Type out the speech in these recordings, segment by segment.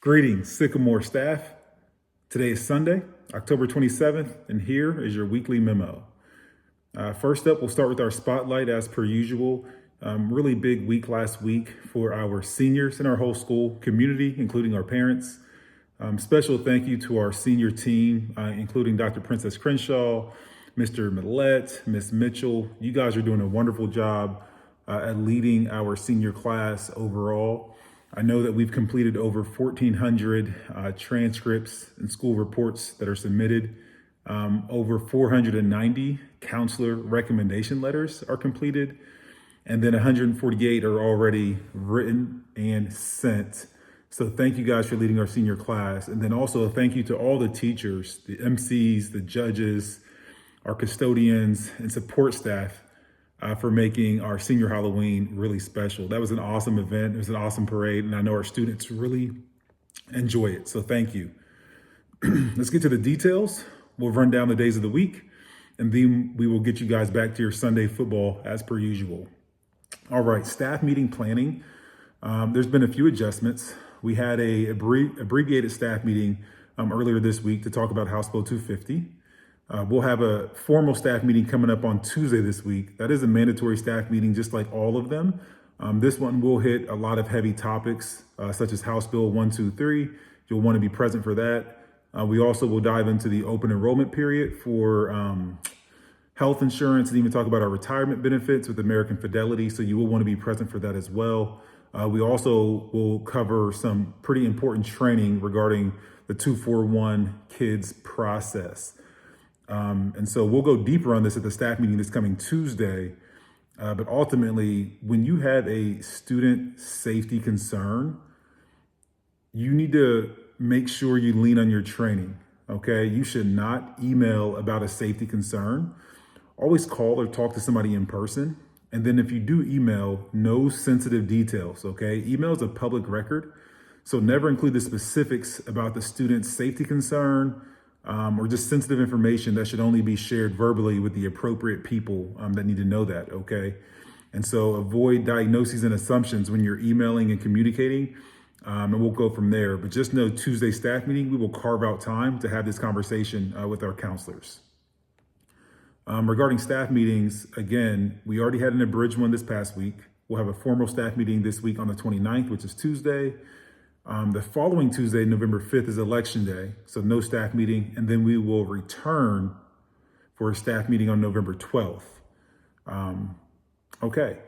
Greetings, Sycamore staff. Today is Sunday, October 27th, and here is your weekly memo. First up, we'll start with our spotlight as per usual. Really big week last week for our seniors in our whole school community, including our parents. Special thank you to our senior team, including Dr. Princess Crenshaw, Mr. Millette, Miss Mitchell. You guys are doing a wonderful job at leading our senior class overall. I know that we've completed over 1,400 transcripts and school reports that are submitted. Over 490 counselor recommendation letters are completed, and then 148 are already written and sent. So thank you guys for leading our senior class. And then also a thank you to all the teachers, the MCs, the judges, our custodians, and support staff for making our senior Halloween really special. That was an awesome event. It was an awesome parade, and I know our students really enjoy it. So thank you. Let's get to the details. We'll run down the days of the week, and then we will get you guys back to your Sunday football as per usual. All right, staff meeting planning. There's been a few adjustments. We had a abbreviated staff meeting earlier this week to talk about House Bill 250. We'll have a formal staff meeting coming up on Tuesday this week. That is a mandatory staff meeting, just like all of them. This one will hit a lot of heavy topics, such as House Bill 123. You'll want to be present for that. We also will dive into the open enrollment period for health insurance and even talk about our retirement benefits with American Fidelity. So you will want to be present for that as well. We also will cover some pretty important training regarding the 241 kids process. And so we'll go deeper on this at the staff meeting this coming Tuesday. But ultimately, when you have a student safety concern, you need to make sure you lean on your training, okay? You should not email about a safety concern. Always call or talk to somebody in person. And then if you do email, no sensitive details, okay? Email is a public record, so never include the specifics about the student's safety concern, or just sensitive information that should only be shared verbally with the appropriate people that need to know that, okay? And so avoid diagnoses and assumptions when you're emailing and communicating, and we'll go from there. But just know Tuesday staff meeting, we will carve out time to have this conversation with our counselors. Regarding staff meetings, again, we already had an abridged one this past week. We'll have a formal staff meeting this week on the 29th, which is Tuesday. The following Tuesday, November 5th, is Election Day, so no staff meeting. And then we will return for a staff meeting on November 12th. Okay,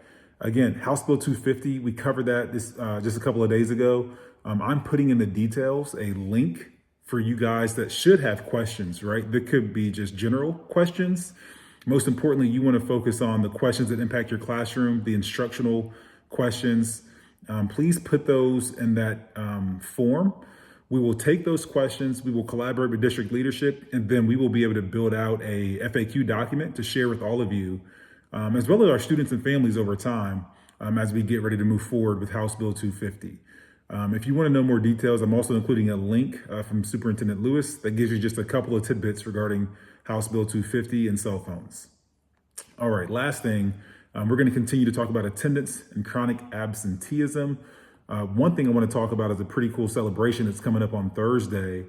again, House Bill 250, we covered that just a couple of days ago. I'm putting in the details a link for you guys that should have questions, right? That could be just general questions. Most importantly, you want to focus on the questions that impact your classroom, the instructional questions. Please put those in that form. We will take those questions, we will collaborate with district leadership, and then we will be able to build out a FAQ document to share with all of you, as well as our students and families over time, as we get ready to move forward with House Bill 250. If you want to know more details, I'm also including a link from Superintendent Lewis that gives you just a couple of tidbits regarding House Bill 250 and cell phones. All right, last thing. We're going to continue to talk about attendance and chronic absenteeism. One thing I want to talk about is a pretty cool celebration that's coming up on Thursday.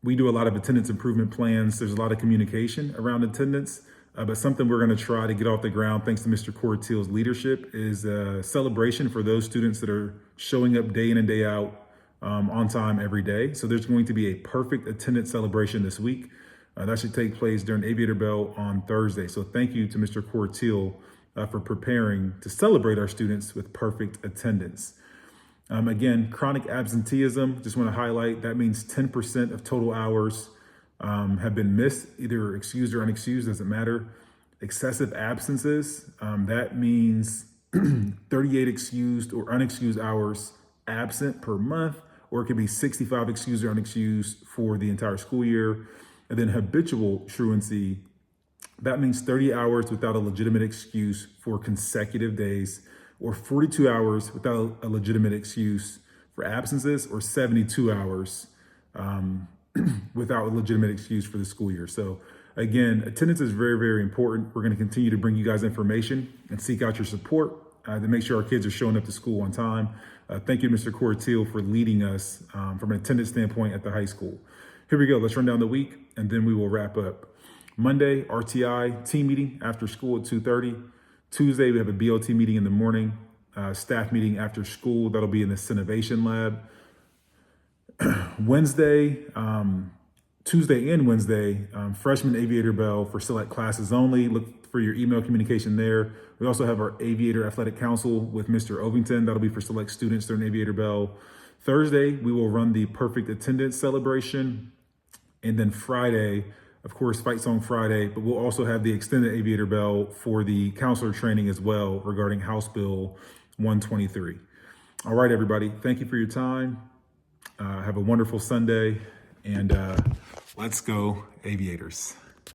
We do a lot of attendance improvement plans. There's a lot of communication around attendance, but something we're going to try to get off the ground, thanks to Mr. Corteel's leadership, is a celebration for those students that are showing up day in and day out on time every day. So there's going to be a perfect attendance celebration this week. That should take place during Aviator Bell on Thursday. So thank you to Mr. Corteel for preparing to celebrate our students with perfect attendance. Again, chronic absenteeism, just want to highlight, that means 10% of total hours have been missed, either excused or unexcused, doesn't matter. Excessive absences, that means 38 excused or unexcused hours absent per month, or it could be 65 excused or unexcused for the entire school year. And then habitual truancy, that means 30 hours without a legitimate excuse for consecutive days, or 42 hours without a legitimate excuse for absences, or 72 hours without a legitimate excuse for the school year. So again, attendance is very, very important. We're going to continue to bring you guys information and seek out your support. to make sure our kids are showing up to school on time. Thank you, Mr. Corteil, for leading us from an attendance standpoint at the high school. Here we go. Let's run down the week, and then we will wrap up. Monday, RTI team meeting after school at 2:30. Tuesday, we have a BLT meeting in the morning, staff meeting after school. That'll be in the Sinovation lab. Tuesday and Wednesday, freshman aviator bell for select classes only. Look for your email communication there. We also have our aviator athletic council with Mr. Ovington. That'll be for select students during aviator bell. Thursday, we will run the perfect attendance celebration. And then Friday, of course, Fight Song Friday, but we'll also have the extended aviator bell for the counselor training as well regarding House Bill 123. All right, everybody. Thank you for your time. Have a wonderful Sunday, and let's go Aviators.